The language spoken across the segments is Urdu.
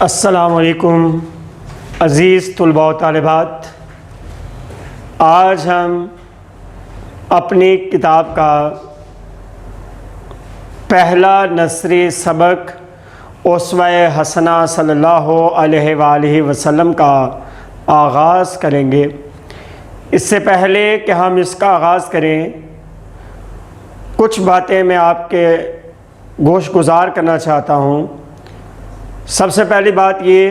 السلام علیکم عزیز طلباء و طالبات، آج ہم اپنی کتاب کا پہلا نثری سبق اسوہ حسنہ صلی اللہ علیہ وآلہ وسلم کا آغاز کریں گے۔ اس سے پہلے کہ ہم اس کا آغاز کریں، کچھ باتیں میں آپ کے گوش گزار کرنا چاہتا ہوں۔ سب سے پہلی بات یہ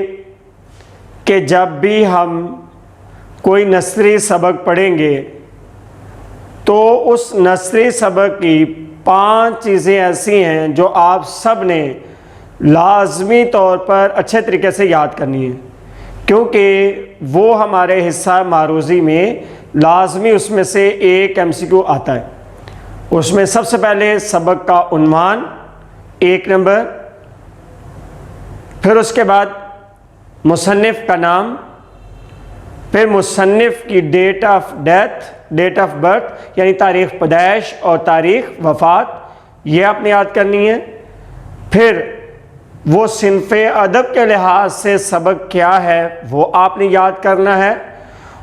کہ جب بھی ہم کوئی نثری سبق پڑھیں گے تو اس نثری سبق کی 5 چیزیں ایسی ہیں جو آپ سب نے لازمی طور پر اچھے طریقے سے یاد کرنی ہے، کیونکہ وہ ہمارے حصہ معروضی میں لازمی اس میں سے ایک MCQ آتا ہے۔ اس میں سب سے پہلے سبق کا عنوان 1 نمبر، پھر اس کے بعد مصنف کا نام، پھر مصنف کی date of death, date of birth یعنی تاریخ پیدائش اور تاریخ وفات، یہ آپ نے یاد کرنی ہے۔ پھر وہ صنف ادب کے لحاظ سے سبق کیا ہے وہ آپ نے یاد کرنا ہے،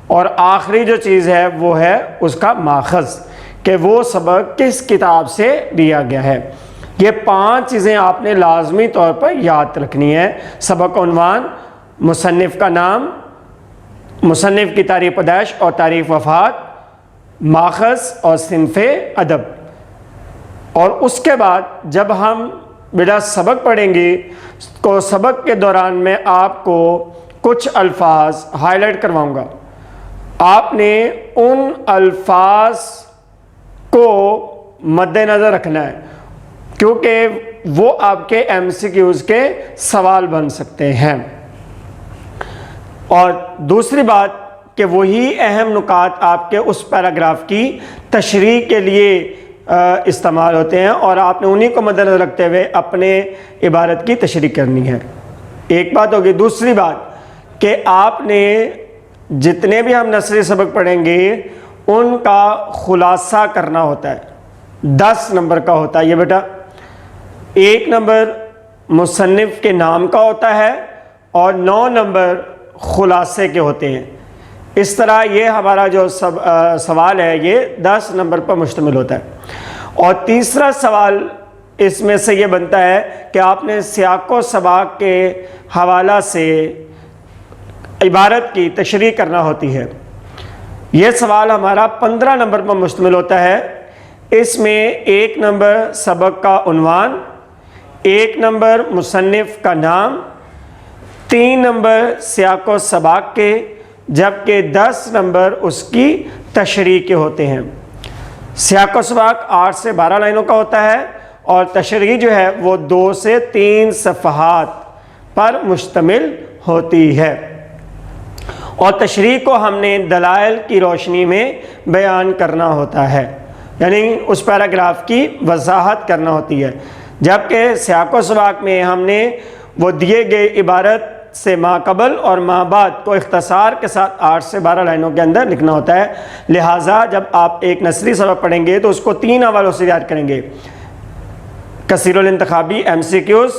اور آخری جو چیز ہے وہ ہے اس کا ماخذ، کہ وہ سبق کس کتاب سے لیا گیا ہے۔ یہ 5 چیزیں آپ نے لازمی طور پر یاد رکھنی ہے: سبق عنوان، مصنف کا نام، مصنف کی تاریخ پیدائش اور تاریخ وفات، ماخذ اور صنف ادب۔ اور اس کے بعد جب ہم بیٹا سبق پڑھیں گے تو سبق کے دوران میں آپ کو کچھ الفاظ ہائی لائٹ کرواؤں گا، آپ نے ان الفاظ کو مد نظر رکھنا ہے، کیونکہ وہ آپ کے MCQs کے سوال بن سکتے ہیں۔ اور دوسری بات کہ وہی اہم نکات آپ کے اس پیراگراف کی تشریح کے لیے استعمال ہوتے ہیں، اور آپ نے انہی کو مد نظر رکھتے ہوئے اپنے عبارت کی تشریح کرنی ہے۔ ایک بات ہوگی۔ دوسری بات کہ آپ نے جتنے بھی ہم نثری سبق پڑھیں گے ان کا خلاصہ کرنا ہوتا ہے، 10 نمبر کا ہوتا ہے یہ بیٹا۔ 1 نمبر مصنف کے نام کا ہوتا ہے اور 9 نمبر خلاصے کے ہوتے ہیں۔ اس طرح یہ ہمارا جو سوال ہے یہ 10 نمبر پر مشتمل ہوتا ہے۔ اور تیسرا سوال اس میں سے یہ بنتا ہے کہ آپ نے سیاق و سباق کے حوالہ سے عبارت کی تشریح کرنا ہوتی ہے۔ یہ سوال ہمارا 15 نمبر پر مشتمل ہوتا ہے۔ اس میں 1 نمبر سبق کا عنوان، 1 نمبر مصنف کا نام، 3 نمبر سیاق و سباق کے، جبکہ 10 نمبر اس کی تشریح کے ہوتے ہیں۔ سیاق و سباق 8 سے 12 لائنوں کا ہوتا ہے، اور تشریح جو ہے وہ 2 سے 3 صفحات پر مشتمل ہوتی ہے۔ اور تشریح کو ہم نے دلائل کی روشنی میں بیان کرنا ہوتا ہے، یعنی اس پیراگراف کی وضاحت کرنا ہوتی ہے، جبکہ سیاق و سباق میں ہم نے وہ دیے گئے عبارت سے ما قبل اور ما بعد کو اختصار کے ساتھ 8 سے 12 لائنوں کے اندر لکھنا ہوتا ہے۔ لہٰذا جب آپ ایک نثری سبق پڑھیں گے تو اس کو 3 حوالوں سے یاد کریں گے: کثیر الانتخابی MCQs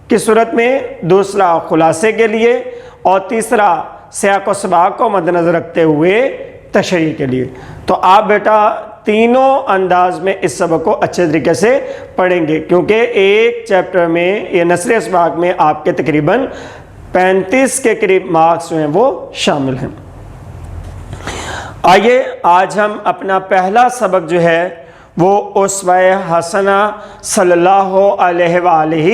کی صورت میں، دوسرا خلاصے کے لیے، اور تیسرا سیاق و سباق کو مد نظر رکھتے ہوئے تشریح کے لیے۔ تو آپ بیٹا تینوں انداز میں اس سبق کو اچھے طریقے سے پڑھیں گے، کیونکہ ایک چیپٹر میں یہ نثری اسباق میں آپ کے تقریباً 35 کے قریب مارکس جو ہیں وہ شامل ہیں۔ آئیے آج ہم اپنا پہلا سبق جو ہے وہ اسوہ حسنہ صلی اللہ علیہ وآلہ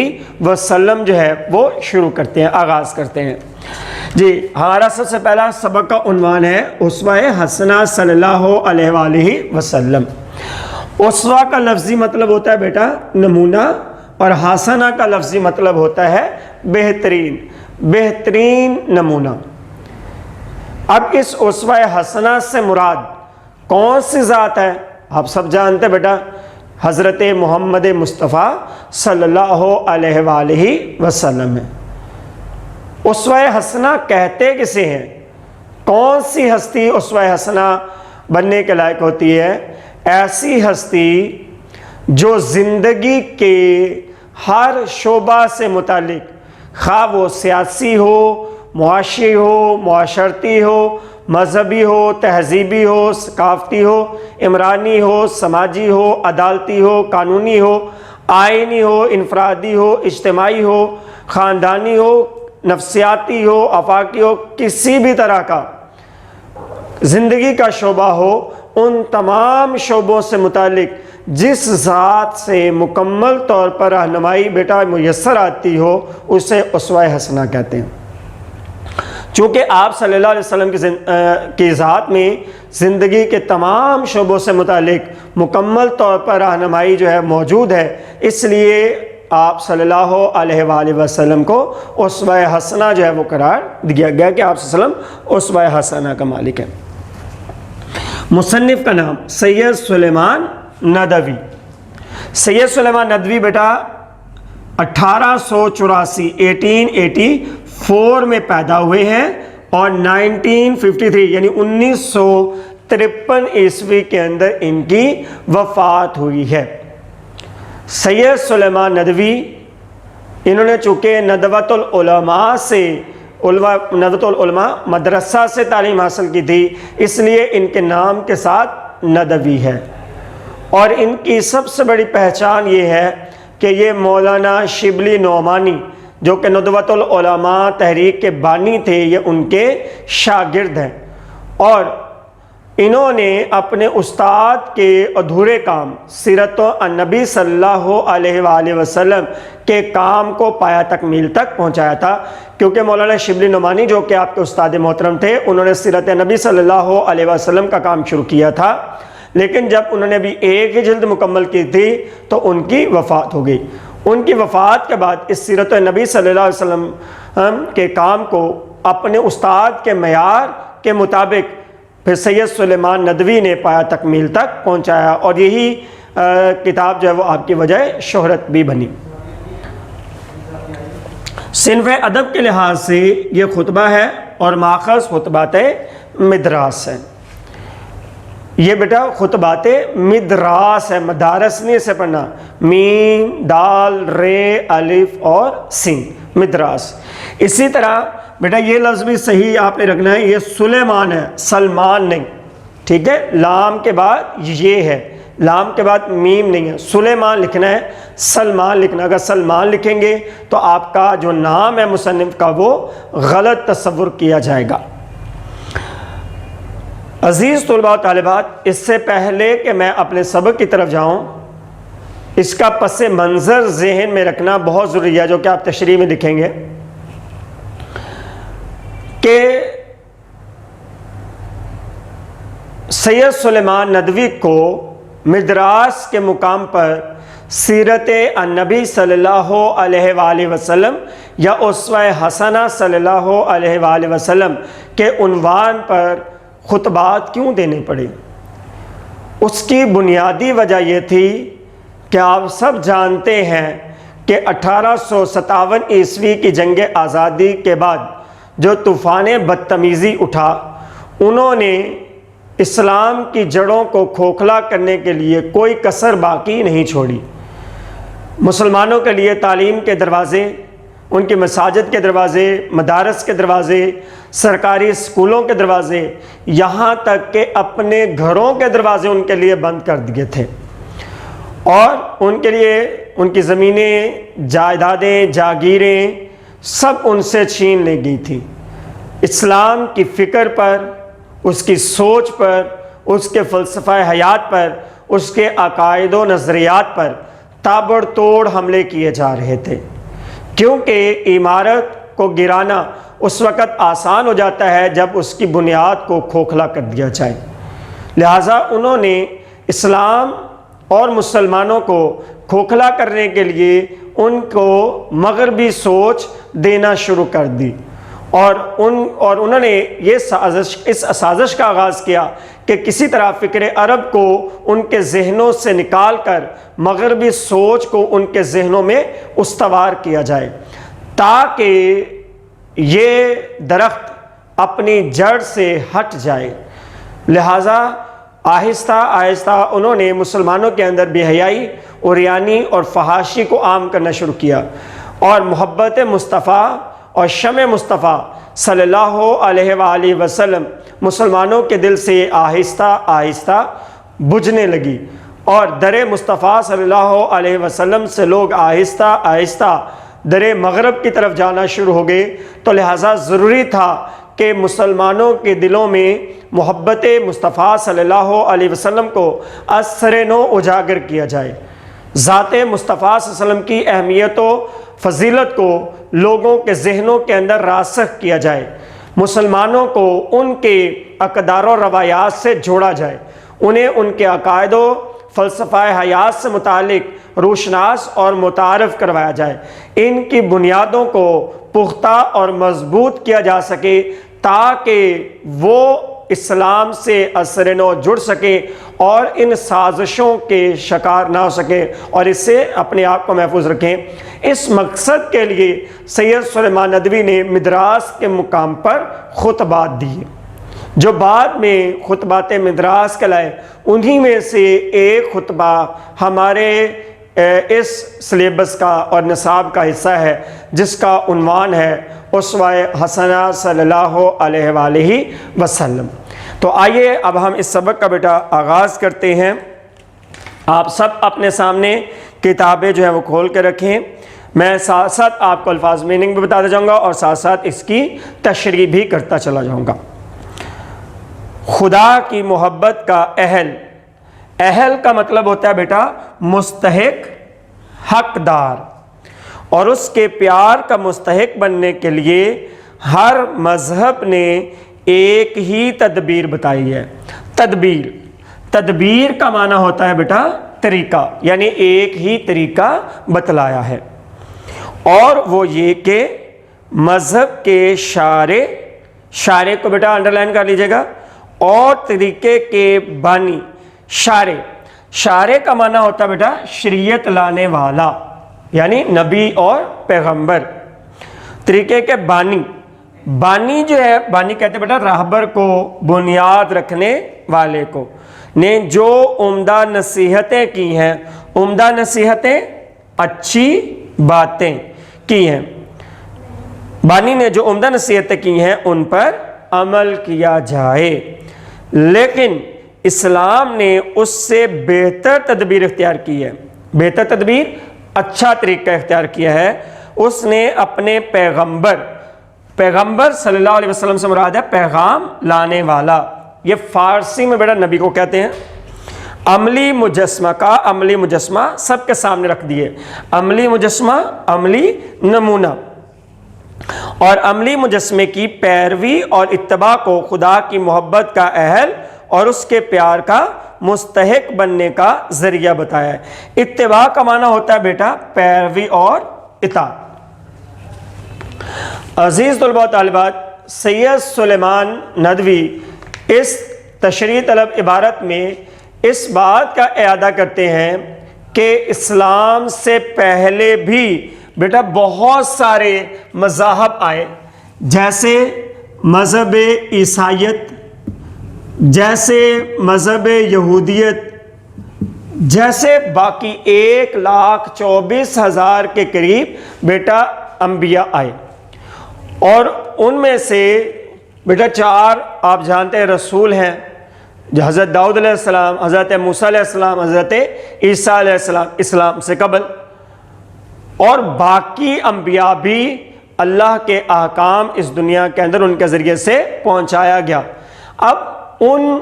وسلم جو ہے وہ شروع کرتے ہیں، آغاز کرتے ہیں۔ جی، ہمارا سب سے پہلا سبق کا عنوان ہے اسوہ حسنہ صلی اللہ علیہ وآلہ وسلم۔ اسوہ کا لفظی مطلب ہوتا ہے بیٹا نمونہ، اور حسنہ کا لفظی مطلب ہوتا ہے بہترین، بہترین نمونہ۔ اب اس اسوہ حسنہ سے مراد کون سی ذات ہے؟ آپ سب جانتے بیٹا حضرت محمد مصطفیٰ صلی اللہ علیہ وآلہ وسلم ہے۔ اسوہ حسنہ کہتے کسے ہیں؟ کون سی ہستی اسوہ حسنہ بننے کے لائق ہوتی ہے؟ ایسی ہستی جو زندگی کے ہر شعبہ سے متعلق خواہ وہ سیاسی ہو، معاشی ہو، معاشرتی ہو، مذہبی ہو، تہذیبی ہو، ثقافتی ہو، عمرانی ہو، سماجی ہو، عدالتی ہو، قانونی ہو، آئینی ہو، انفرادی ہو، اجتماعی ہو، خاندانی ہو، نفسیاتی ہو، آفاقی ہو، کسی بھی طرح کا زندگی کا شعبہ ہو، ان تمام شعبوں سے متعلق جس ذات سے مکمل طور پر رہنمائی بیٹا میسر آتی ہو اسے اسوہ حسنہ کہتے ہیں۔ چونکہ آپ صلی اللہ علیہ وسلم کی ذات میں زندگی کے تمام شعبوں سے متعلق مکمل طور پر رہنمائی جو ہے موجود ہے، اس لیے آپ صلی اللہ علیہ وآلہ وسلم کو اسوہ حسنہ جو ہے وہ قرار دیا گیا کہ آپ صلی اللہ علیہ وسلم اسوہ حسنہ کا مالک ہے۔ مصنف کا نام سید سلیمان ندوی۔ سید سلیمان ندوی بیٹا 1884 میں پیدا ہوئے ہیں اور 1953 یعنی 1953 عیسوی کے اندر ان کی وفات ہوئی ہے۔ سید سلیمان ندوی انہوں نے چونکہ ندوۃ العلماء مدرسہ سے تعلیم حاصل کی تھی، اس لیے ان کے نام کے ساتھ ندوی ہے، اور ان کی سب سے بڑی پہچان یہ ہے کہ یہ مولانا شبلی نعمانی جو کہ ندوۃ العلماء تحریک کے بانی تھے، یہ ان کے شاگرد ہیں، اور انہوں نے اپنے استاد کے ادھورے کام سیرت النبی صلی اللہ علیہ وآلہ وسلم کے کام کو پایا تکمیل تک پہنچایا تھا، کیونکہ مولانا شبلی نعمانی جو کہ آپ کے استاد محترم تھے، انہوں نے سیرت نبی صلی اللہ علیہ وسلم کا کام شروع کیا تھا، لیکن جب انہوں نے بھی ایک ہی جلد مکمل کی تھی تو ان کی وفات ہو گئی۔ ان کی وفات کے بعد اس سیرت نبی صلی اللہ علیہ وسلم کے کام کو اپنے استاد کے معیار کے مطابق پھر سید سلیمان ندوی نے پایا تکمیل تک پہنچایا، اور یہی کتاب جو ہے وہ آپ کی وجہ شہرت بھی بنی۔ صنف ادب کے لحاظ سے یہ خطبہ ہے اور ماخذ خطبات مدراس ہے۔ یہ بیٹا خطبات مدراس ہے، مدارس نہیں سے پڑھنا، میم دال رے الف اور سین، مدراس۔ اسی طرح بیٹا یہ لفظ بھی صحیح آپ نے رکھنا ہے، یہ سلیمان ہے، سلمان نہیں، ٹھیک ہے، لام کے بعد یہ ہے، لام کے بعد میم نہیں ہے، سلیمان لکھنا ہے، سلمان لکھنا۔ اگر سلمان لکھیں گے تو آپ کا جو نام ہے مصنف کا وہ غلط تصور کیا جائے گا۔ عزیز طلباء و طالبات، اس سے پہلے کہ میں اپنے سبق کی طرف جاؤں، اس کا پس منظر ذہن میں رکھنا بہت ضروری ہے، جو کہ آپ تشریح میں لکھیں گے کہ سید سلیمان ندوی کو مدراس کے مقام پر سیرت النبی صلی اللہ علیہ وآلہ وسلم یا اسوہ حسنہ صلی اللہ علیہ وآلہ وسلم کے عنوان پر خطبات کیوں دینے پڑے؟ اس کی بنیادی وجہ یہ تھی کہ آپ سب جانتے ہیں کہ 1857 عیسوی کی جنگ آزادی کے بعد جو طوفان بدتمیزی اٹھا، انہوں نے اسلام کی جڑوں کو کھوکھلا کرنے کے لیے کوئی کسر باقی نہیں چھوڑی۔ مسلمانوں کے لیے تعلیم کے دروازے، ان کی مساجد کے دروازے، مدارس کے دروازے، سرکاری اسکولوں کے دروازے، یہاں تک کہ اپنے گھروں کے دروازے ان کے لیے بند کر دیے تھے، اور ان کے لیے ان کی زمینیں، جائیدادیں، جاگیریں سب ان سے چھین لی گئی تھی۔ اسلام کی فکر پر، اس کی سوچ پر، اس کے فلسفہ حیات پر، اس کے عقائد و نظریات پر تابڑ توڑ حملے کیے جا رہے تھے، کیونکہ عمارت کو گرانا اس وقت آسان ہو جاتا ہے جب اس کی بنیاد کو کھوکھلا کر دیا جائے۔ لہٰذا انہوں نے اسلام اور مسلمانوں کو کھوکھلا کرنے کے لیے ان کو مغربی سوچ دینا شروع کر دی، اور انہوں نے اس سازش کا آغاز کیا کہ کسی طرح فکر عرب کو ان کے ذہنوں سے نکال کر مغربی سوچ کو ان کے ذہنوں میں استوار کیا جائے، تاکہ یہ درخت اپنی جڑ سے ہٹ جائے۔ لہٰذا آہستہ آہستہ انہوں نے مسلمانوں کے اندر بے حیائی، عریانی اور فحاشی کو عام کرنا شروع کیا۔ اور محبت مصطفیٰ اور شمع مصطفیٰ صلی اللہ علیہ وآلہ وسلم مسلمانوں کے دل سے آہستہ آہستہ بجھنے لگی، اور در مصطفیٰ صلی اللہ علیہ وسلم سے لوگ آہستہ آہستہ در مغرب کی طرف جانا شروع ہو گئے۔ تو لہٰذا ضروری تھا کہ مسلمانوں کے دلوں میں محبت مصطفیٰ صلی اللہ علیہ وسلم کو از سر نو اجاگر کیا جائے، ذات مصطفیٰ صلی اللہ علیہ وسلم کی اہمیت و فضیلت کو لوگوں کے ذہنوں کے اندر راسخ کیا جائے، مسلمانوں کو ان کے اقدار و روایات سے جوڑا جائے، انہیں ان کے عقائد و فلسفہ حیات سے متعلق روشناس اور متعارف کروایا جائے، ان کی بنیادوں کو پختہ اور مضبوط کیا جا سکے تاکہ وہ اسلام سے اثر نو جڑ سکے اور ان سازشوں کے شکار نہ ہو سکے اور اس سے اپنے آپ کو محفوظ رکھیں۔ اس مقصد کے لیے سید سلیمان ندوی نے مدراس کے مقام پر خطبات دیے، جو بعد میں خطبات مدراس کہلائے۔ انہی میں سے ایک خطبہ ہمارے اس سلیبس کا اور نصاب کا حصہ ہے، جس کا عنوان ہے اسوہ حسنہ صلی اللہ علیہ وآلہ وسلم۔ تو آئیے اب ہم اس سبق کا بیٹا آغاز کرتے ہیں۔ آپ سب اپنے سامنے کتابیں جو ہیں وہ کھول کے رکھیں، میں ساتھ ساتھ آپ کو الفاظ میننگ بھی بتاتا جاؤں گا اور ساتھ ساتھ اس کی تشریح بھی کرتا چلا جاؤں گا۔ خدا کی محبت کا اہل، اہل کا مطلب ہوتا ہے بیٹا مستحق، حقدار، اور اس کے پیار کا مستحق بننے کے لیے ہر مذہب نے ایک ہی تدبیر بتائی ہے۔ تدبیر، تدبیر کا معنی ہوتا ہے بیٹا طریقہ، یعنی ایک ہی طریقہ بتلایا ہے، اور وہ یہ کہ مذہب کے شارع کو بیٹا انڈرلائن کر لیجئے گا، اور طریقے کے بانی، شارع کا معنی ہوتا ہے بیٹا شریعت لانے والا، یعنی نبی اور پیغمبر۔ طریقے کے بانی جو ہے، بانی کہتے ہیں بیٹا راہبر کو، بنیاد رکھنے والے کو، نے جو عمدہ نصیحتیں کی ہیں، عمدہ نصیحتیں اچھی باتیں کی ہیں، بانی نے جو عمدہ نصیحتیں کی ہیں ان پر عمل کیا جائے۔ لیکن اسلام نے اس سے بہتر تدبیر اختیار کی ہے، بہتر تدبیر، اچھا طریقہ اختیار کیا ہے۔ اس نے اپنے پیغمبر صلی اللہ علیہ وسلم سے مراد ہے پیغام لانے والا، یہ فارسی میں بیٹا نبی کو کہتے ہیں۔ عملی مجسمہ کا عملی مجسمہ سب کے سامنے رکھ دیے، عملی مجسمہ، عملی نمونہ، اور عملی مجسمے کی پیروی اور اتباع کو خدا کی محبت کا اہل اور اس کے پیار کا مستحق بننے کا ذریعہ بتایا ہے۔ اتباع کا معنی ہوتا ہے بیٹا پیروی اور اطاعت۔ عزیز طلباء و طالبات، سید سلیمان ندوی اس تشریح طلب عبارت میں اس بات کا اعادہ کرتے ہیں کہ اسلام سے پہلے بھی بیٹا بہت سارے مذاہب آئے، جیسے مذہب عیسائیت، جیسے مذہب یہودیت، جیسے باقی 1,24,000 کے قریب بیٹا انبیاء آئے، اور ان میں سے بیٹا 4 آپ جانتے ہیں رسول ہیں، جو حضرت داؤد علیہ السلام، حضرت موسیٰ علیہ السلام، حضرت عیسیٰ علیہ السلام اسلام سے قبل، اور باقی انبیاء بھی اللہ کے احکام اس دنیا کے اندر ان کے ذریعے سے پہنچایا گیا۔ اب ان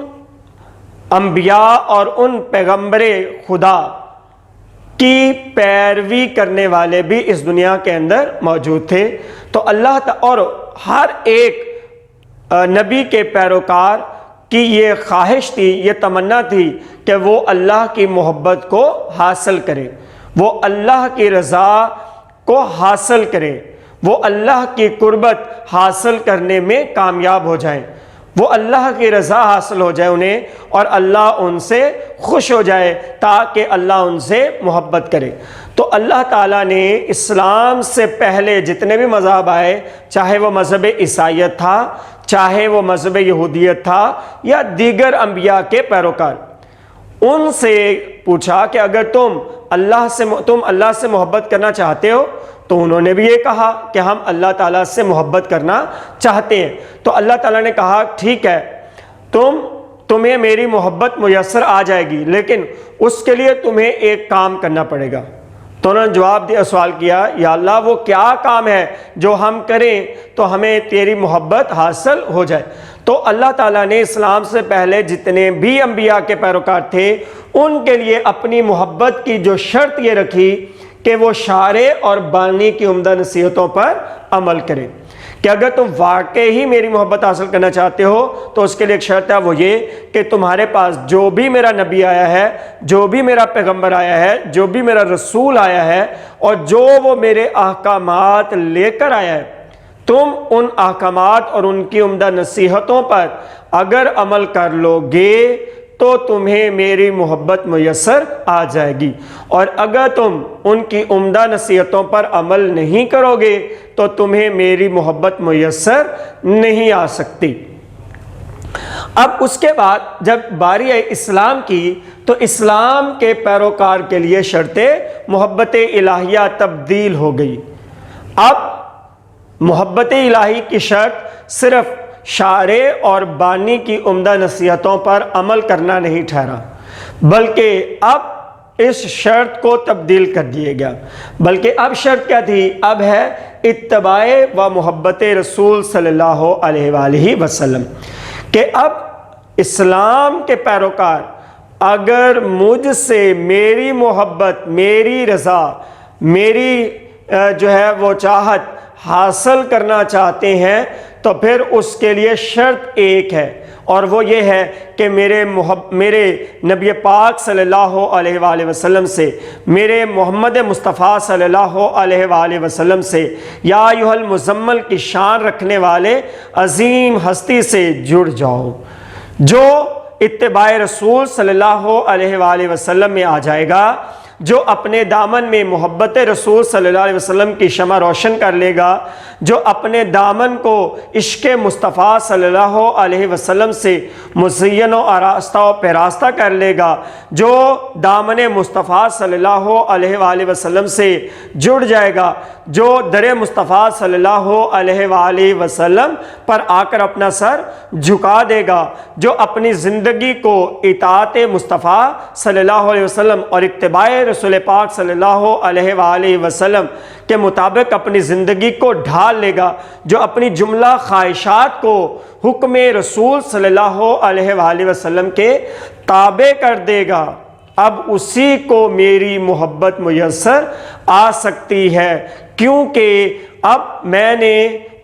انبیاء اور ان پیغمبر خدا کی پیروی کرنے والے بھی اس دنیا کے اندر موجود تھے، تو اللہ تعالی اور ہر ایک نبی کے پیروکار کی یہ خواہش تھی، یہ تمنا تھی کہ وہ اللہ کی محبت کو حاصل کرے، وہ اللہ کی رضا کو حاصل کرے، وہ اللہ کی قربت حاصل کرنے میں کامیاب ہو جائیں، وہ اللہ کی رضا حاصل ہو جائے انہیں، اور اللہ ان سے خوش ہو جائے تاکہ اللہ ان سے محبت کرے۔ تو اللہ تعالیٰ نے اسلام سے پہلے جتنے بھی مذہب آئے، چاہے وہ مذہب عیسائیت تھا، چاہے وہ مذہب یہودیت تھا، یا دیگر انبیاء کے پیروکار، ان سے پوچھا کہ اگر تم اللہ سے محبت کرنا چاہتے ہو تو انہوں نے بھی یہ کہا کہ ہم اللہ تعالیٰ سے محبت کرنا چاہتے ہیں۔ تو اللہ تعالیٰ نے کہا ٹھیک ہے، تمہیں میری محبت میسر آ جائے گی، لیکن اس کے لیے تمہیں ایک کام کرنا پڑے گا۔ تو انہوں نے جواب دیا، سوال کیا، یا اللہ وہ کیا کام ہے جو ہم کریں تو ہمیں تیری محبت حاصل ہو جائے؟ تو اللہ تعالیٰ نے اسلام سے پہلے جتنے بھی انبیاء کے پیروکار تھے ان کے لیے اپنی محبت کی جو شرط یہ رکھی کہ وہ شارع اور بانی کی عمدہ نصیحتوں پر عمل کریں، کہ اگر تم واقعی ہی میری محبت حاصل کرنا چاہتے ہو تو اس کے لیے ایک شرط ہے، وہ یہ کہ تمہارے پاس جو بھی میرا نبی آیا ہے، جو بھی میرا پیغمبر آیا ہے، جو بھی میرا رسول آیا ہے، اور جو وہ میرے احکامات لے کر آیا ہے، تم ان احکامات اور ان کی عمدہ نصیحتوں پر اگر عمل کر لو گے تو تمہیں میری محبت میسر آ جائے گی، اور اگر تم ان کی عمدہ نصیحتوں پر عمل نہیں کرو گے تو تمہیں میری محبت میسر نہیں آ سکتی۔ اب اس کے بعد جب باری آئی اسلام کی تو اسلام کے پیروکار کے لیے شرط محبت الہیہ تبدیل ہو گئی۔ اب محبت الہی کی شرط صرف شارع اور بانی کی عمدہ نصیحتوں پر عمل کرنا نہیں ٹھہرا، بلکہ اب اس شرط کو تبدیل کر دیا گیا، بلکہ اب شرط کیا تھی؟ اب ہے اتباع و محبت رسول صلی اللہ علیہ وآلہ وسلم، کہ اب اسلام کے پیروکار اگر مجھ سے میری محبت، میری رضا، میری جو ہے وہ چاہت حاصل کرنا چاہتے ہیں تو پھر اس کے لیے شرط ایک ہے، اور وہ یہ ہے کہ میرے نبی پاک صلی اللہ علیہ وآلہ وسلم سے، میرے محمد مصطفیٰ صلی اللہ علیہ وآلہ وسلم سے، یا ایھا المزمل کی شان رکھنے والے عظیم ہستی سے جڑ جاؤ۔ جو اتباع رسول صلی اللہ علیہ وآلہ وسلم میں آ جائے گا، جو اپنے دامن میں محبت رسول صلی اللہ علیہ وسلم کی شمع روشن کر لے گا، جو اپنے دامن کو عشق مصطفیٰ صلی اللہ علیہ وسلم سے مزین و آراستہ و پیراستہ کر لے گا، جو دامن مصطفیٰ صلی اللہ علیہ وآلہ وسلم سے جڑ جائے گا، جو در مصطفیٰ صلی اللہ علیہ وآلہ وسلم پر آ کر اپنا سر جھکا دے گا، جو اپنی زندگی کو اطاعت مصطفیٰ صلی اللہ علیہ وسلم اور اتباع رسول پاک صلی اللہ علیہ وآلہ وسلم کے مطابق اپنی زندگی کو ڈھال لے گا، جو اپنی جملہ خواہشات کو حکم رسول صلی اللہ علیہ وآلہ وسلم کے تابع کر دے گا، اب اسی کو میری محبت میسر آ سکتی ہے، کیونکہ اب میں نے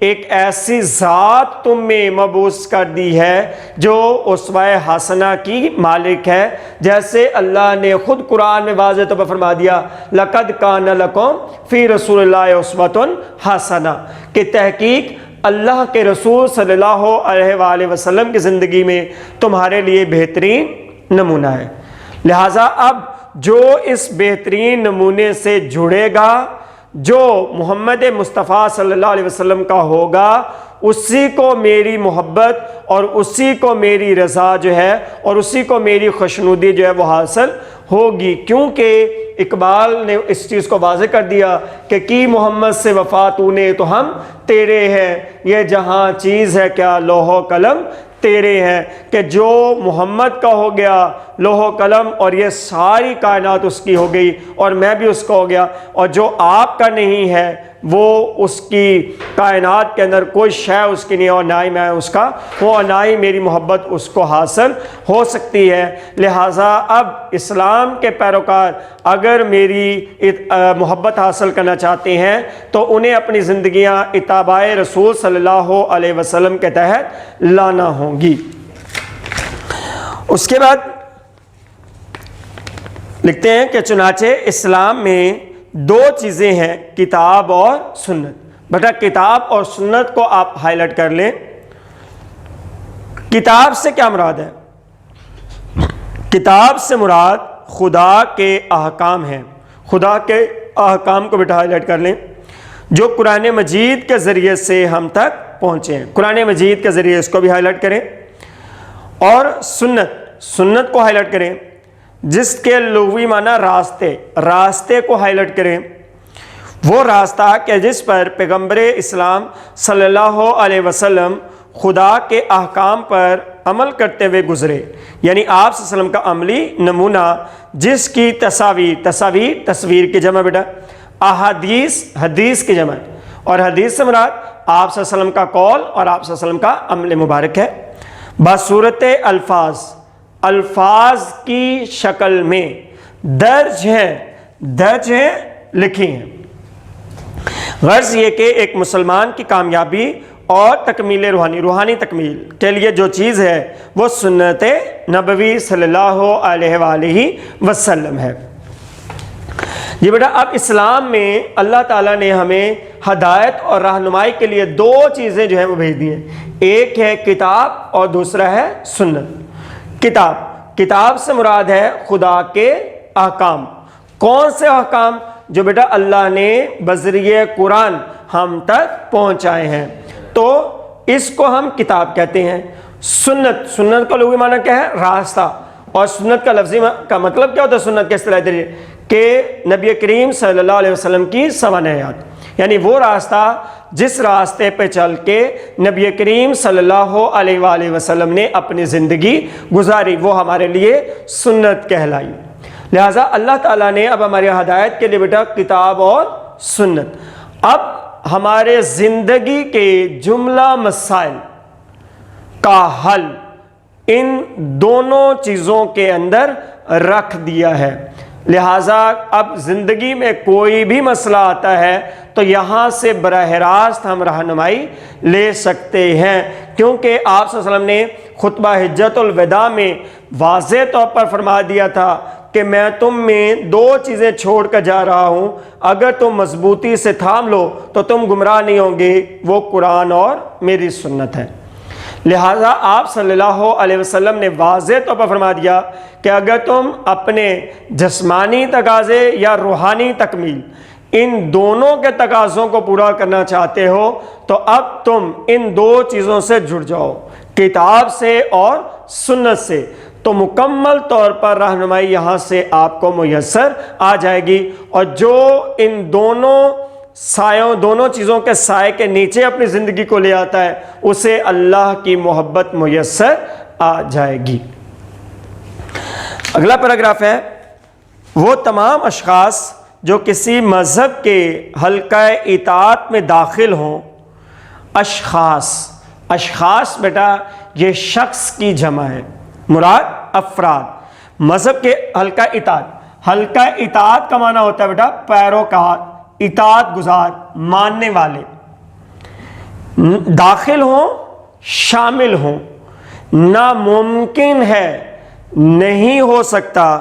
ایک ایسی ذات تم میں مبعوث کر دی ہے جو اسوہ حسنہ کی مالک ہے، جیسے اللہ نے خود قرآن میں واضح طور پر فرما دیا، لَقَدْ كَانَ لَكُمْ فِي رَسُولِ اللَّهِ أُسْوَةٌ حَسَنَةٌ، کہ تحقیق اللہ کے رسول صلی اللہ علیہ وآلہ وسلم کی زندگی میں تمہارے لیے بہترین نمونہ ہے۔ لہٰذا اب جو اس بہترین نمونے سے جڑے گا، جو محمد مصطفیٰ صلی اللہ علیہ وسلم کا ہوگا، اسی کو میری محبت اور اسی کو میری رضا جو ہے اور اسی کو میری خوشنودی جو ہے وہ حاصل ہوگی، کیونکہ اقبال نے اس چیز کو واضح کر دیا کہ کی محمد سے وفا تو نے تو ہم تیرے ہیں، یہ جہاں چیز ہے کیا لوح و قلم تیرے ہیں، کہ جو محمد کا ہو گیا لوح و قلم اور یہ ساری کائنات اس کی ہو گئی اور میں بھی اس کا ہو گیا، اور جو آپ کا نہیں ہے وہ اس کی کائنات کے اندر کوئی شے اس کی نہیں، اور نہ ہی میں اس کا ہوں اور نہ ہی میری محبت اس کو حاصل ہو سکتی ہے۔ لہٰذا اب اسلام کے پیروکار اگر میری محبت حاصل کرنا چاہتے ہیں تو انہیں اپنی زندگیاں اتباع رسول صلی اللہ علیہ وسلم کے تحت لانا ہوں گی۔ اس کے بعد لکھتے ہیں کہ چنانچہ اسلام میں دو چیزیں ہیں، کتاب اور سنت۔ بیٹا کتاب اور سنت کو آپ ہائی لائٹ کر لیں۔ کتاب سے کیا مراد ہے؟ کتاب سے مراد خدا کے احکام ہیں، خدا کے احکام کو بیٹا ہائی لائٹ کر لیں، جو قرآن مجید کے ذریعے سے ہم تک پہنچے ہیں۔ قرآن مجید کے ذریعے اس کو بھی ہائی لائٹ کریں، اور سنت کو ہائی لائٹ کریں، جس کے لغوی معنی راستے کو ہائی لائٹ کریں۔ وہ راستہ کہ جس پر پیغمبر اسلام صلی اللہ علیہ وسلم خدا کے احکام پر عمل کرتے ہوئے گزرے، یعنی آپ صلی اللہ علیہ وسلم کا عملی نمونہ جس کی تصویر کی جمع بیٹا، احادیث حدیث کی جمع، اور حدیث سے مراد آپ صلی اللہ علیہ وسلم کا قول اور آپ صلی اللہ علیہ وسلم کا عمل مبارک ہے، بصورت الفاظ کی شکل میں درج ہیں لکھی ہیں۔ غرض یہ کہ ایک مسلمان کی کامیابی اور تکمیل روحانی تکمیل کے لیے جو چیز ہے وہ سنت نبوی صلی اللہ علیہ وآلہ وسلم ہے۔ جی بیٹا، اب اسلام میں اللہ تعالیٰ نے ہمیں ہدایت اور رہنمائی کے لیے دو چیزیں جو ہیں وہ بھیج دی ہیں، ایک ہے کتاب اور دوسرا ہے سنت۔ کتاب سے مراد ہے خدا کے احکام۔ کون سے احکام؟ جو بیٹا اللہ نے بذریعہ قرآن ہم تک پہنچائے ہیں، تو اس کو ہم کتاب کہتے ہیں۔ سنت کا لغوی معنی کیا ہے؟ راستہ، اور سنت کا لفظی کا مطلب کیا ہوتا ہے؟ سنت کے اصطلاحی طریقے کہ نبی کریم صلی اللہ علیہ وسلم کی سوانحیات، یعنی وہ راستہ جس راستے پہ چل کے نبی کریم صلی اللہ علیہ وآلہ وسلم نے اپنی زندگی گزاری، وہ ہمارے لیے سنت کہلائی۔ لہٰذا اللہ تعالیٰ نے اب ہماری ہدایت کے لیے بیٹا کتاب اور سنت، اب ہمارے زندگی کے جملہ مسائل کا حل ان دونوں چیزوں کے اندر رکھ دیا ہے۔ لہٰذا اب زندگی میں کوئی بھی مسئلہ آتا ہے تو یہاں سے براہ راست ہم رہنمائی لے سکتے ہیں، کیونکہ آپ صلی اللہ علیہ وسلم نے خطبہ حجت الوداع میں واضح طور پر فرما دیا تھا کہ میں تم میں دو چیزیں چھوڑ کر جا رہا ہوں، اگر تم مضبوطی سے تھام لو تو تم گمراہ نہیں ہوں گے، وہ قرآن اور میری سنت ہے۔ لہٰذا آپ صلی اللہ علیہ وسلم نے واضح طور پر فرما دیا کہ اگر تم اپنے جسمانی تقاضے یا روحانی تکمیل ان دونوں کے تقاضوں کو پورا کرنا چاہتے ہو تو اب تم ان دو چیزوں سے جڑ جاؤ، کتاب سے اور سنت سے، تو مکمل طور پر رہنمائی یہاں سے آپ کو میسر آ جائے گی، اور جو ان دونوں چیزوں کے سائے کے نیچے اپنی زندگی کو لے آتا ہے اسے اللہ کی محبت میسر آ جائے گی۔ اگلا پیراگراف ہے، وہ تمام اشخاص جو کسی مذہب کے حلقہ اطاعت میں داخل ہوں، اشخاص بیٹا یہ شخص کی جمع ہے، مراد افراد۔ مذہب کے حلقہ اطاعت کا معنی ہوتا ہے بیٹا پیروکار، اطاعت گزار، ماننے والے، داخل ہوں، شامل ہوں۔ ناممکن ہے، نہیں ہو سکتا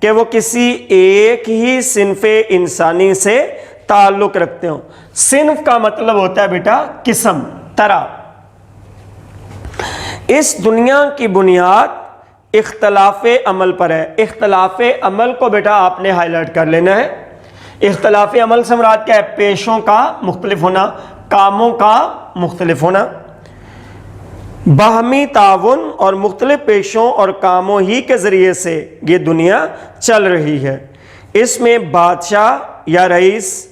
کہ وہ کسی ایک ہی صنف انسانی سے تعلق رکھتے ہوں۔ صنف کا مطلب ہوتا ہے بیٹا قسم، طرح۔ اس دنیا کی بنیاد اختلاف عمل پر ہے۔ اختلاف عمل کو بیٹا آپ نے ہائی لائٹ کر لینا ہے۔ اختلاف عمل سے مراد کیا ہے؟ پیشوں کا مختلف ہونا، کاموں کا مختلف ہونا۔ باہمی تعاون اور مختلف پیشوں اور کاموں ہی کے ذریعے سے یہ دنیا چل رہی ہے۔ اس میں بادشاہ یا رئیس،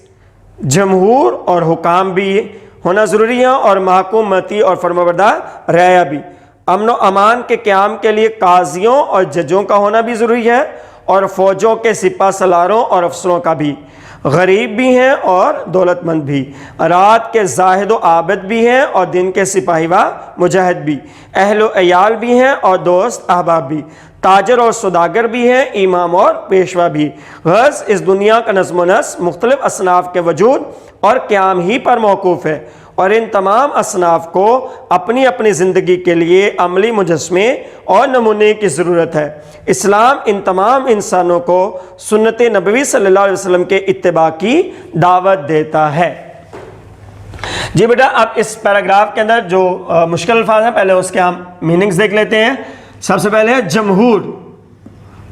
جمہور اور حکام بھی ہونا ضروری ہے، اور محکومتی اور فرمانبردار رعایا بھی۔ امن و امان کے قیام کے لیے قاضیوں اور ججوں کا ہونا بھی ضروری ہے، اور فوجوں کے سپہ سالاروں اور افسروں کا بھی۔ غریب بھی ہیں اور دولت مند بھی، رات کے زاہد و عابد بھی ہیں اور دن کے سپاہی و مجاہد بھی، اہل و عیال بھی ہیں اور دوست احباب بھی، تاجر اور سوداگر بھی ہیں، امام اور پیشوا بھی۔ غرض اس دنیا کا نظم و نسق مختلف اصناف کے وجود اور قیام ہی پر موقوف ہے، اور ان تمام اصناف کو اپنی اپنی زندگی کے لیے عملی مجسمے اور نمونے کی ضرورت ہے۔ اسلام ان تمام انسانوں کو سنت نبوی صلی اللہ علیہ وسلم کے اتباع کی دعوت دیتا ہے۔ جی بیٹا، اب اس پیراگراف کے اندر جو مشکل الفاظ ہیں پہلے اس کے ہم میننگز دیکھ لیتے ہیں۔ سب سے پہلے ہے جمہور،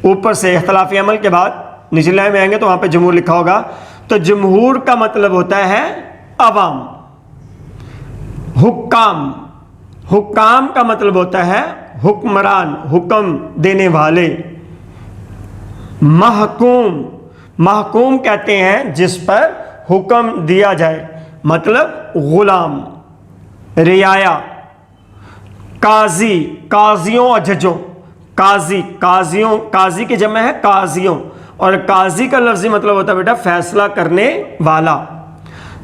اوپر سے اختلاف عمل کے بعد نچلی لائن میں آئیں گے تو وہاں پہ جمہور لکھا ہوگا، تو جمہور کا مطلب ہوتا ہے عوام۔ حکام کا مطلب ہوتا ہے حکمران، حکم دینے والے۔ محکوم کہتے ہیں جس پر حکم دیا جائے، مطلب غلام، رعایا، قاضی، قاضیوں اور ججوں، قاضی کی جمع ہے قاضیوں، اور قاضی کا لفظی مطلب ہوتا ہے بیٹا فیصلہ کرنے والا۔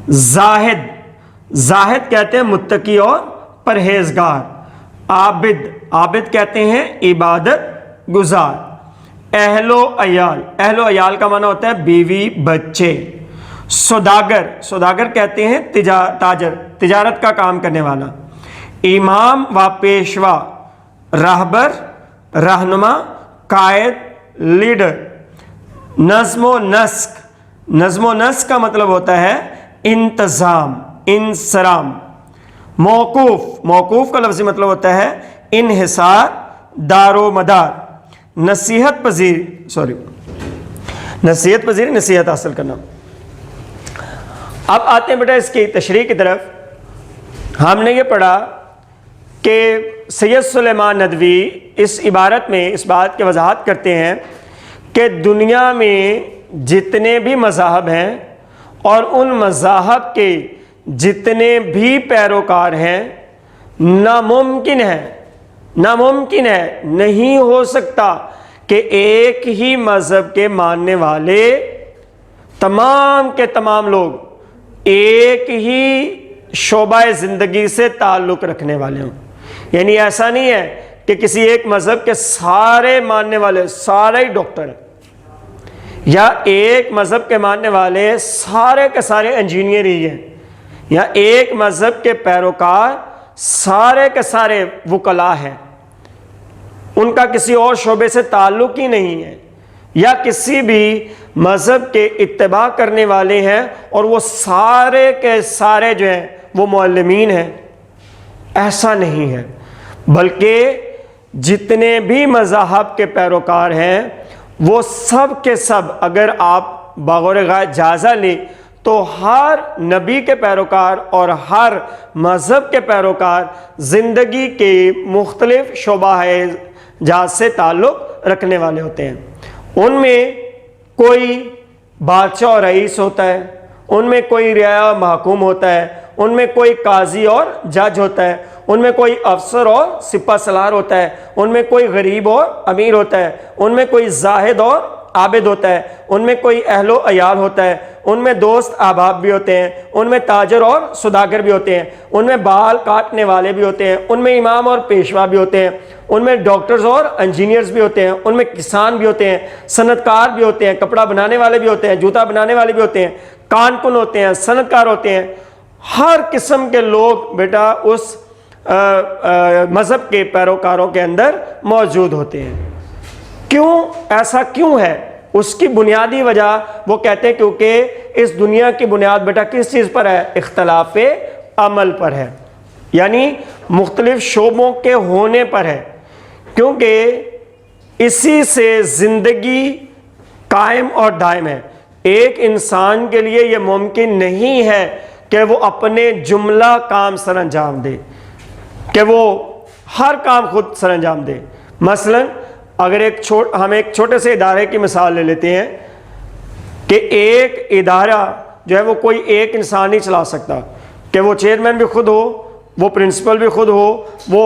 زاہد، زاہد کہتے ہیں متقی اور پرہیزگار۔ عابد، عابد کہتے ہیں عبادت گزار۔ اہل و عیال، اہل و عیال کا معنی ہوتا ہے بیوی بچے۔ سوداگر، سوداگر کہتے ہیں تاجر، تجارت کا کام کرنے والا۔ امام و پیشوا، راہبر، رہنما، قائد، لیڈر۔ نظم و نسق، نظم و نسق کا مطلب ہوتا ہے انتظام، انصرام۔ موقوف، موقوف کا لفظی مطلب ہوتا ہے انحصار، دار و مدار۔ نصیحت پذیر، نصیحت پذیر، نصیحت حاصل کرنا۔ اب آتے ہیں بیٹا اس کی تشریح کی طرف۔ ہم نے یہ پڑھا کہ سید سلیمان ندوی اس عبارت میں اس بات کی وضاحت کرتے ہیں کہ دنیا میں جتنے بھی مذاہب ہیں اور ان مذاہب کے جتنے بھی پیروکار ہیں، ناممکن ہے، نہیں ہو سکتا کہ ایک ہی مذہب کے ماننے والے تمام کے تمام لوگ ایک ہی شعبہ زندگی سے تعلق رکھنے والے ہوں۔ یعنی ایسا نہیں ہے کہ کسی ایک مذہب کے سارے ماننے والے سارے ہی ڈاکٹر ہیں، یا ایک مذہب کے ماننے والے سارے کے سارے انجینئر ہی ہیں، یا ایک مذہب کے پیروکار سارے کے سارے وکلاء ہیں، ان کا کسی اور شعبے سے تعلق ہی نہیں ہے، یا کسی بھی مذہب کے اتباع کرنے والے ہیں اور وہ سارے کے سارے جو ہیں وہ معلمین ہیں۔ ایسا نہیں ہے، بلکہ جتنے بھی مذاہب کے پیروکار ہیں وہ سب کے سب اگر آپ بغور جائزہ لیں تو ہر نبی کے پیروکار اور ہر مذہب کے پیروکار زندگی کے مختلف شعبہ جات سے تعلق رکھنے والے ہوتے ہیں۔ ان میں کوئی بادشاہ اور رئیس ہوتا ہے، ان میں کوئی رعایا محکوم ہوتا ہے، ان میں کوئی قاضی اور جج ہوتا ہے، ان میں کوئی افسر اور سپہ سالار ہوتا ہے، ان میں کوئی غریب اور امیر ہوتا ہے، ان میں کوئی زاہد اور عابد ہوتا ہے، ان میں کوئی اہل و عیال ہوتا ہے، ان میں دوست احباب بھی ہوتے ہیں، ان میں تاجر اور سوداگر بھی ہوتے ہیں، ان میں بال کاٹنے والے بھی ہوتے ہیں، ان میں امام اور پیشوا بھی ہوتے ہیں، ان میں ڈاکٹرز اور انجینئرز بھی ہوتے ہیں، ان میں کسان بھی ہوتے ہیں، صنعت کار بھی ہوتے ہیں، کپڑا بنانے والے بھی ہوتے ہیں، جوتا بنانے والے بھی ہوتے ہیں، کان کن ہوتے ہیں، صنعت کار ہوتے ہیں۔ ہر قسم کے لوگ بیٹا اس مذہب کے پیروکاروں کے اندر موجود ہوتے ہیں۔ کیوں ایسا کیوں ہے؟ اس کی بنیادی وجہ وہ کہتے ہیں کیونکہ اس دنیا کی بنیاد بیٹا کس چیز پر ہے؟ اختلاف عمل پر ہے، یعنی مختلف شعبوں کے ہونے پر ہے، کیونکہ اسی سے زندگی قائم اور دائم ہے۔ ایک انسان کے لیے یہ ممکن نہیں ہے کہ وہ اپنے جملہ کام سر انجام دے، کہ وہ ہر کام خود سر انجام دے۔ مثلا اگر ہم ایک چھوٹے سے ادارے کی مثال لے لیتے ہیں کہ ایک ادارہ جو ہے وہ کوئی ایک انسان نہیں چلا سکتا، کہ وہ چیئرمین بھی خود ہو، وہ پرنسپل بھی خود ہو، وہ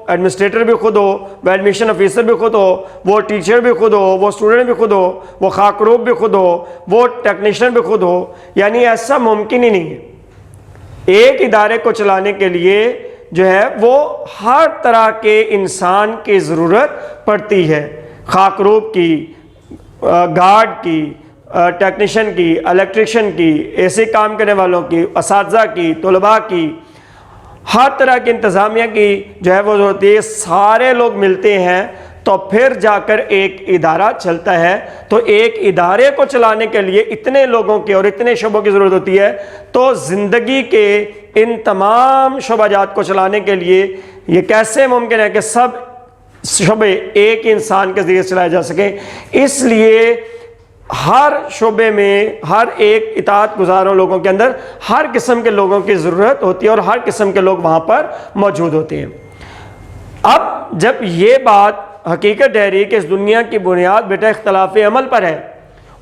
ایڈمنسٹریٹر بھی خود ہو، وہ ایڈمیشن آفیسر بھی خود ہو، وہ ٹیچر بھی خود ہو، وہ اسٹوڈنٹ بھی خود ہو، وہ خاکروب بھی خود ہو، وہ ٹیکنیشین بھی خود ہو، یعنی ایسا ممکن ہی نہیں ہے۔ ایک ادارے کو چلانے کے لیے جو ہے وہ ہر طرح کے انسان کی ضرورت پڑتی ہے، خاکروب کی، گارڈ کی، ٹیکنیشین کی، الیکٹریشین کی، ایسے کام کرنے والوں کی، اساتذہ کی، طلباء کی، ہر طرح کی انتظامیہ کی جو ہے وہ ہوتی ہے۔ سارے لوگ ملتے ہیں تو پھر جا کر ایک ادارہ چلتا ہے۔ تو ایک ادارے کو چلانے کے لیے اتنے لوگوں کی اور اتنے شعبوں کی ضرورت ہوتی ہے، تو زندگی کے ان تمام شعبہ جات کو چلانے کے لیے یہ کیسے ممکن ہے کہ سب شعبے ایک انسان کے ذریعے چلائے جا سکیں؟ اس لیے ہر شعبے میں ہر ایک اطاعت گزاروں لوگوں کے اندر ہر قسم کے لوگوں کی ضرورت ہوتی ہے اور ہر قسم کے لوگ وہاں پر موجود ہوتے ہیں۔ اب جب یہ بات حقیقت ٹھہری کہ اس دنیا کی بنیاد بیٹا اختلاف عمل پر ہے،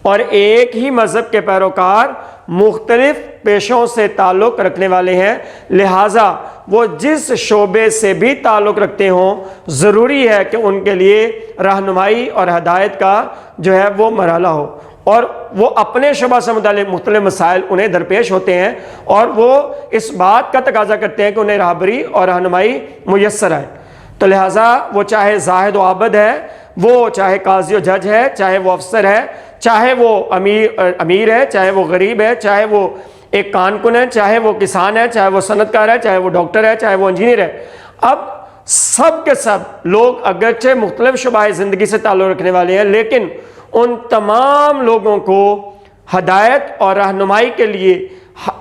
اور ایک ہی مذہب کے پیروکار مختلف پیشوں سے تعلق رکھنے والے ہیں، لہٰذا وہ جس شعبے سے بھی تعلق رکھتے ہوں ضروری ہے کہ ان کے لیے رہنمائی اور ہدایت کا جو ہے وہ مرحلہ ہو، اور وہ اپنے شعبہ سے متعلق مختلف مسائل انہیں درپیش ہوتے ہیں اور وہ اس بات کا تقاضا کرتے ہیں کہ انہیں راہبری اور رہنمائی میسر آئے۔ تو لہٰذا وہ چاہے زاہد و عابد ہے، وہ چاہے قاضی و جج ہے، چاہے وہ افسر ہے، چاہے وہ امیر ہے، چاہے وہ غریب ہے، چاہے وہ ایک کارکن ہے، چاہے وہ کسان ہے، چاہے وہ صنعت کار ہے، چاہے وہ ڈاکٹر ہے، چاہے وہ انجینئر ہے، اب سب کے سب لوگ اگرچہ مختلف شعبۂ زندگی سے تعلق رکھنے والے ہیں، لیکن ان تمام لوگوں کو ہدایت اور رہنمائی کے لیے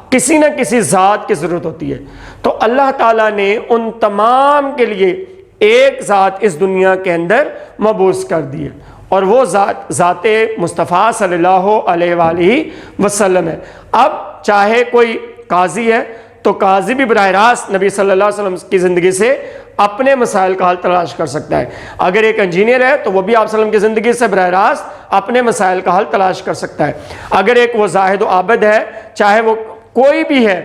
کسی نہ کسی ذات کی ضرورت ہوتی ہے۔ تو اللہ تعالیٰ نے ان تمام کے لیے ایک ذات اس دنیا کے اندر مبعوث کر دی ہے، اور وہ ذات مصطفیٰ صلی اللہ علیہ وآلہ وسلم ہے۔ اب چاہے کوئی قاضی ہے تو قاضی بھی براہ راست نبی صلی اللہ علیہ وسلم کی زندگی سے اپنے مسائل کا حل تلاش کر سکتا ہے، اگر ایک انجینئر ہے تو وہ بھی آپ صلی اللہ علیہ وسلم کی زندگی سے براہ راست اپنے مسائل کا حل تلاش کر سکتا ہے، اگر ایک وہ زاہد و عابد ہے، چاہے وہ کوئی بھی ہے،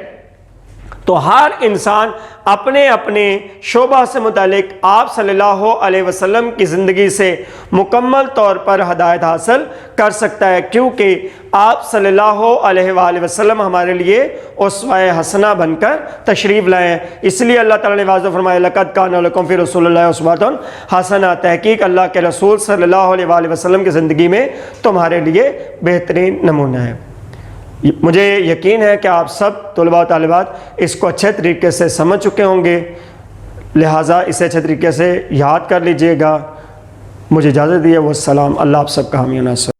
تو ہر انسان اپنے اپنے شعبہ سے متعلق آپ صلی اللہ علیہ وسلم کی زندگی سے مکمل طور پر ہدایت حاصل کر سکتا ہے، کیونکہ آپ صلی اللہ علیہ وآلہ وسلم ہمارے لیے اسوہ حسنہ بن کر تشریف لائے ہیں۔ اس لیے اللہ تعالیٰ نے واضح فرمایا لقد کان لکم فی رسول اللہ اسوۃ حسنہ، تحقیق اللہ کے رسول صلی اللہ علیہ وآلہ وسلم کی زندگی میں تمہارے لیے بہترین نمونہ ہے۔ مجھے یقین ہے کہ آپ سب طلباء و طالبات اس کو اچھے طریقے سے سمجھ چکے ہوں گے، لہٰذا اسے اچھے طریقے سے یاد کر لیجئے گا۔ مجھے اجازت دیے، والسلام، اللہ آپ سب کا حامی و ناصر۔